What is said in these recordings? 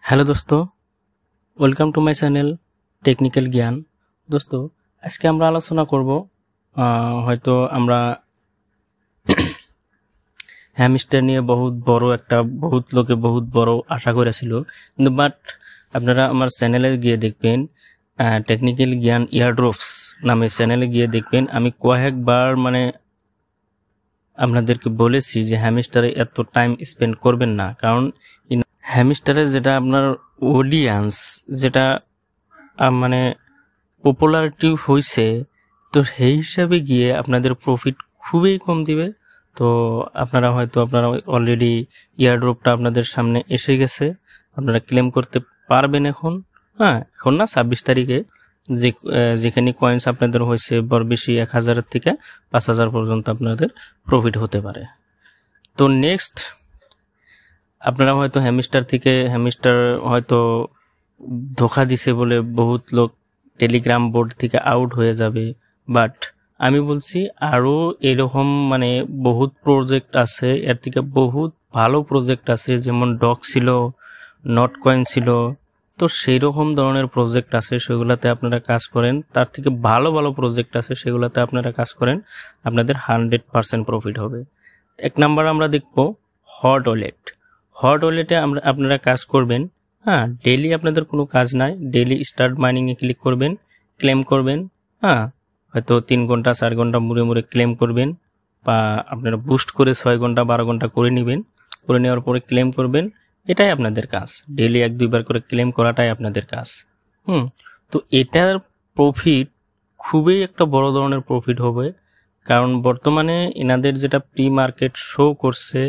Hello দোস্ত, welcome to my channel technical জ্ঞান। দোস্ত, আজকে আমরা আলোচনা করব হয়তো আমরা হ্যামস্টার নিয়ে বহুত লোকে বহুত বড় আশা করেছিল, কিন্তু বাট আপনারা আমার চ্যানেলে গিয়ে দেখবেন, টেকনিক্যাল জ্ঞান ইয়ারড্রপস নামে চ্যানেলে গিয়ে দেখবেন আমি কয়েকবার আপনাদেরকে বলেছি যে হ্যামস্টারে এত টাইম স্পেন্ড করবেন না, কারণ হ্যামস্টারে যেটা আপনার অডিয়েন্স যেটা পপুলারিটি হয়েছে, তো সেই হিসাবে গিয়ে আপনাদের প্রফিট খুবই কম দিবে। তো আপনারা অলরেডি ইয়ারড্রপটা আপনাদের সামনে এসে গেছে, আপনারা ক্লেম করতে পারবেন এখন না 26 তারিখে, যেখানে কয়েন্স আপনাদের হয়েছে বড় বেশি 1000 থেকে 5000 পর্যন্ত আপনাদের প্রফিট হতে পারে। তো নেক্সট আপনারা হয়তো হ্যামস্টার হয়তো ধোকা দিছে বলে বহুত লোক টেলিগ্রাম বোর্ড থেকে আউট হয়ে যাবে, বাট আমি বলছি আরও এরকম বহুত প্রজেক্ট আছে, এর থেকে বহুত ভালো প্রজেক্ট আছে, যেমন ডক ছিল, নট কয়েন ছিল। তো সেই রকম ধরনের প্রজেক্ট আছে, সেগুলোতে আপনারা কাজ করেন। তার থেকে ভালো ভালো প্রজেক্ট আছে, সেগুলোতে আপনারা কাজ করেন, আপনাদের 100% প্রফিট হবে। এক নাম্বার আমরা দেখব হট ওয়ালেটে আপনারা কাজ করবেন। ডেইলি আপনাদের কোনো কাজ নাই, ডেইলি স্টার্ট মাইনিংয়ে ক্লিক করবেন, ক্লেম করবেন। হয়তো 3 ঘন্টা 4 ঘন্টা মুড়ে ক্লেম করবেন, বা আপনারা বুস্ট করে 6 ঘন্টা 12 ঘন্টা করে নেবেন, করে নেওয়ার পরে ক্লেম করবেন। এটাই আপনাদের কাজ, ডেইলি 1-2 বার করে ক্লেম করাটাই আপনাদের কাজ। তো এটার প্রফিট খুবই একটা বড় ধরনের প্রফিট হবে, কারণ বর্তমানে এনাদের যেটা প্রি মার্কেট শো করছে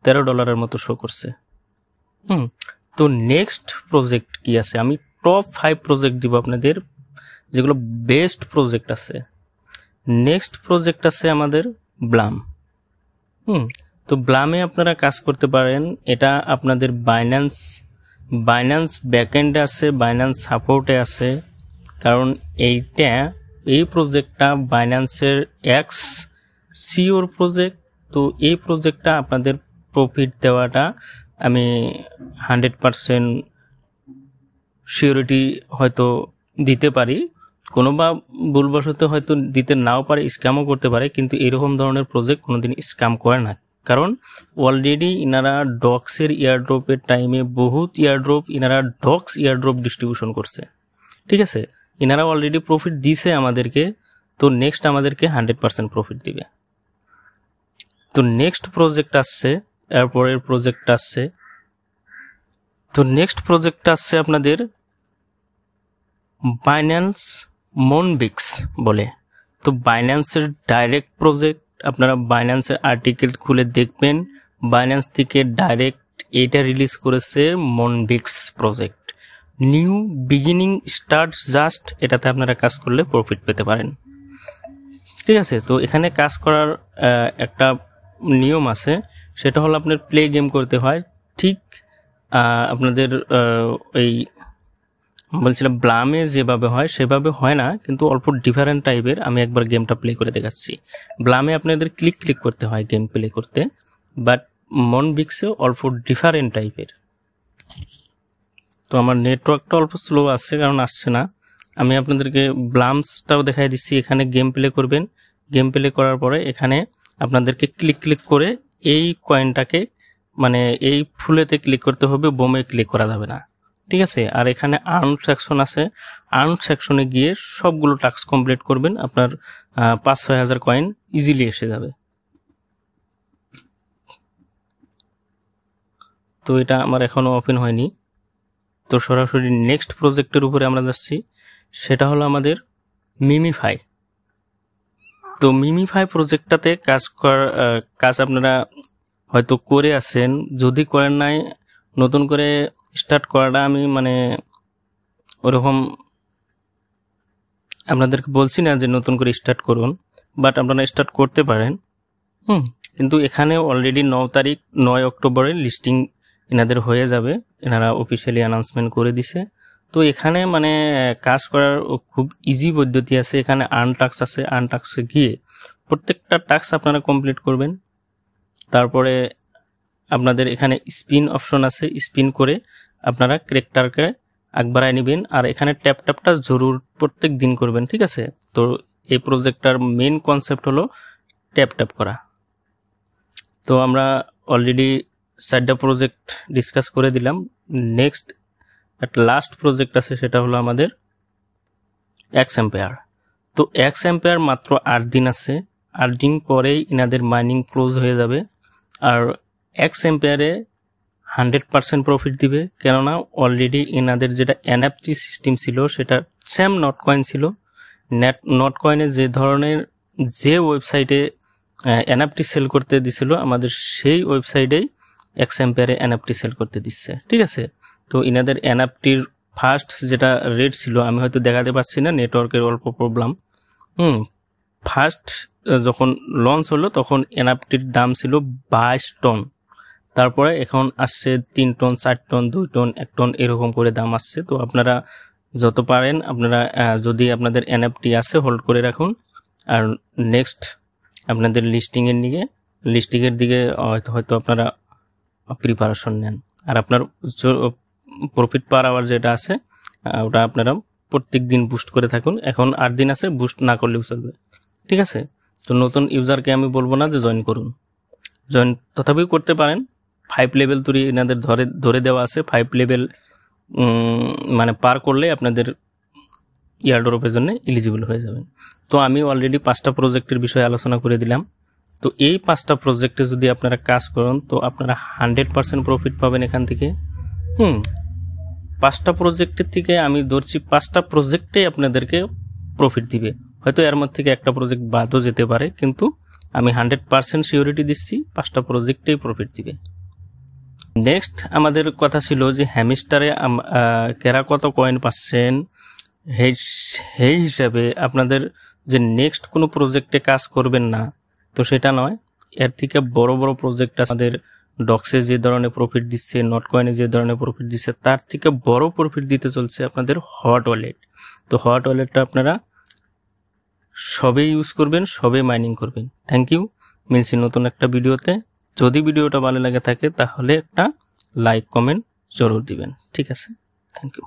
$13 মতো শো করছে। তো নেক্সট প্রজেক্ট কি আছে, আমি টপ 5 প্রজেক্ট দিব আপনাদের, যেগুলো বেস্ট প্রজেক্ট আছে। নেক্সট প্রজেক্ট আছে আমাদের ব্লাম। তো ব্লামে আপনারা কাজ করতে পারেন। এটা আপনাদের বাইন্যান্স ব্যাকএন্ডে আছে, বাইন্যান্স সাপোর্টে আছে, কারণ এই প্রজেক্টটা বাইন্যান্সের এক্স সিওর প্রজেক্ট। তো এই প্রজেক্টটা আপনাদের প্রফিট দেওয়াটা আমি 100% সিওরিটি হয়তো দিতে পারি, কোনো বা ভুলবশত হয়তো দিতে নাও পারে, স্ক্যামও করতে পারে, কিন্তু এরকম ধরনের প্রজেক্ট কোনোদিন স্ক্যাম করে না, কারণ অলরেডি ইনারা ডক্সের ইয়ারড্রপের টাইমে বহুত ইনারা ডক্স ইয়ারড্রপ ডিস্ট্রিবিউশন করছে। ঠিক আছে, ইনারা অলরেডি প্রফিট দিছে আমাদেরকে, তো নেক্সট আমাদেরকে 100% প্রফিট দিবে। তো নেক্সট প্রজেক্ট আসছে, এরপরের প্রজেক্ট আসছে। তো নেক্সট প্রজেক্ট আসছে আপনাদের বাইন্যান্স মনবিক্স বলে। তো বাইন্যান্সের ডাইরেক্ট প্রজেক্ট, আপনারা বাইন্যান্সের আর্টিকেল খুলে দেখবেন, বাইন্যান্স থেকে ডাইরেক্ট এটা রিলিজ করেছে মনবিক্স project, new beginning start just. এটাতে আপনারা কাজ করলে প্রফিট পেতে পারেন। ঠিক আছে, তো এখানে কাজ করার একটা নিয়ম আছে, সেটা হলো আপনার প্লে গেম করতে হয়। ঠিক আপনাদের ওই বলছিলাম ব্লামে যেভাবে হয় সেভাবে হয় না, কিন্তু অল্প ডিফারেন্ট টাইপের। আমি একবার গেমটা প্লে করে দেখাচ্ছি। ব্লামে আপনাদের ক্লিক করতে হয় গেম প্লে করতে, বাট মনবিক্সে অল্প ডিফারেন্ট টাইপের। তো আমার নেটওয়ার্কটা অল্প স্লো আসছে, কারণ আসছে না। আমি আপনাদেরকে ব্লামসটাও দেখাই দিচ্ছি। এখানে গেম প্লে করবেন, গেম প্লে করার পরে এখানে আপনাদেরকে ক্লিক করে এই কয়েনটাকে এই ফুলেতে ক্লিক করতে হবে, বোমে ক্লিক করা যাবে না। ঠিক আছে, আর এখানে আর্ন সেকশন আছে, আর্ন সেকশনে গিয়ে সবগুলো টাস্ক কমপ্লিট করবেন, আপনার 5-6 হাজার কয়েন ইজিলি এসে যাবে। তো এটা আমার এখনো ওপেন হয়নি। তো সরাসরি নেক্সট প্রজেক্টের উপরে আমরা যাচ্ছি, সেটা হলো আমাদের মিমিফাই। তো মিমিফাই প্রজেক্টটাতে কাজ আপনারা হয়তো করে আছেন, যদি করেন নাই নতুন করে স্টার্ট করাটা আমি ওরকম আপনাদেরকে বলছি না যে নতুন করে স্টার্ট করুন, বাট আপনারা স্টার্ট করতে পারেন। কিন্তু এখানে অলরেডি 9 অক্টোবরে লিস্টিং এনাদের হয়ে যাবে, এনারা অফিসিয়ালি অ্যানাউন্সমেন্ট করে দিছে। তো এখানে কাজ করার খুব ইজি পদ্ধতি আছে। এখানে আর্ন টাস্ক আছে, আর্ন টাস্কে গিয়ে প্রত্যেকটা টাস্ক আপনারা কমপ্লিট করবেন। তারপরে আপনাদের এখানে স্পিন অপশন আছে, স্পিন করে আপনারা ক্যারেক্টারকে আগ বাড়ায় নেবেন, আর এখানে ট্যাপটা জরুর প্রত্যেক দিন করবেন, ঠিক আছে। তো এই প্রজেক্টটার মেইন কনসেপ্ট হলো ট্যাপ করা। তো আমরা অলরেডি 4টা প্রজেক্ট ডিসকাস করে দিলাম। নেক্সট একটা লাস্ট প্রজেক্ট আছে, সেটা হলো আমাদের XAmpere। তো XAmpere মাত্র 8 দিন আছে, 8 দিন পরেই ইনাদের মাইনিং ক্লোজ হয়ে যাবে। আর XAmpere 100% প্রফিট দিবে, কেননা অলরেডি ইনাদের যেটা NFT সিস্টেম ছিল সেটা সেম নটকয়েন ছিল। নটকয়েনে যে ধরনের যে ওয়েবসাইটে NFT সেল করতে দিছিল আমাদের, সেই ওয়েবসাইটেই XAmpere NFT সেল করতে দিচ্ছে, ঠিক আছে। তো ইনাদের NFTর ফার্স্ট যেটা রেট ছিল, আমি হয়তো দেখাতে পারছি না, নেটওয়ার্কের অল্প প্রবলেম। ফার্স্ট যখন লঞ্চ হলো তখন NFTর দাম ছিল 22 টন, তারপরে এখন আসছে 3 টন, 4 টন, 2 টন, 1 টন এরকম করে দাম আসছে। তো আপনারা যত পারেন আপনারা যদি আপনাদের NFT আছে হোল্ড করে রাখুন, আর নেক্সট আপনাদের লিস্টিংয়ের দিকে হয়তো আপনারা প্রিপারেশন নেন। আর আপনার প্রফিট পার আওয়ার যেটা আছে ওটা আপনারা প্রত্যেক দিন বুস্ট করে থাকুন। এখন 8 দিন আছে, বুস্ট না করলেও চলবে, ঠিক আছে। তো নতুন ইউজারকে আমি বলবো না যে জয়েন করুন, জয়েন তথাপিও করতে পারেন। 5 লেভেল তৈরি এনাদের ধরে দেওয়া আছে, 5 লেভেল মানে পার করলে আপনাদের ইয়ারড্রপের জন্য এলিজিবল হয়ে যাবেন। তো আমি অলরেডি 5টা প্রজেক্টের বিষয়ে আলোচনা করে দিলাম। তো এই 5টা প্রজেক্টে যদি আপনারা কাজ করেন তো আপনারা 100% প্রফিট পাবেন এখান থেকে। 5টা প্রজেক্টের থেকে আমি ধরছি 5টা প্রজেক্টে আপনাদেরকে প্রফিট দিবে, হয়তো এর মধ্যে থেকে একটা প্রজেক্ট বাদও যেতে পারে, কিন্তু আমি 100% সিওরিটি দিচ্ছি 5টা প্রজেক্টেই প্রফিট দিবে। নেক্সট আমাদের কথা ছিল যে হ্যামিস্টারে কেরা কত কয়েন পাচ্ছেন, সেই হিসাবে আপনাদের যে নেক্সট কোনো প্রজেক্টে কাজ করবেন না তো সেটা নয়, এর থেকে বড় বড় প্রজেক্ট আমাদের ডক্সে যে ধরনের প্রফিট দিচ্ছে, নটকয়েনে যে ধরনের প্রফিট দিচ্ছে, তার থেকে বড় প্রফিট দিতে চলছে আপনাদের হট ওয়ালেট। তো হট ওয়ালেটটা আপনারা সবে ইউজ করবেন, সবে মাইনিং করবেন। থ্যাংক ইউ, মিলছি নতুন একটা ভিডিওতে। যদি ভিডিওটা ভালো লাগে থাকে তাহলে একটা লাইক কমেন্ট জরুর দিবেন, ঠিক আছে। Thank you.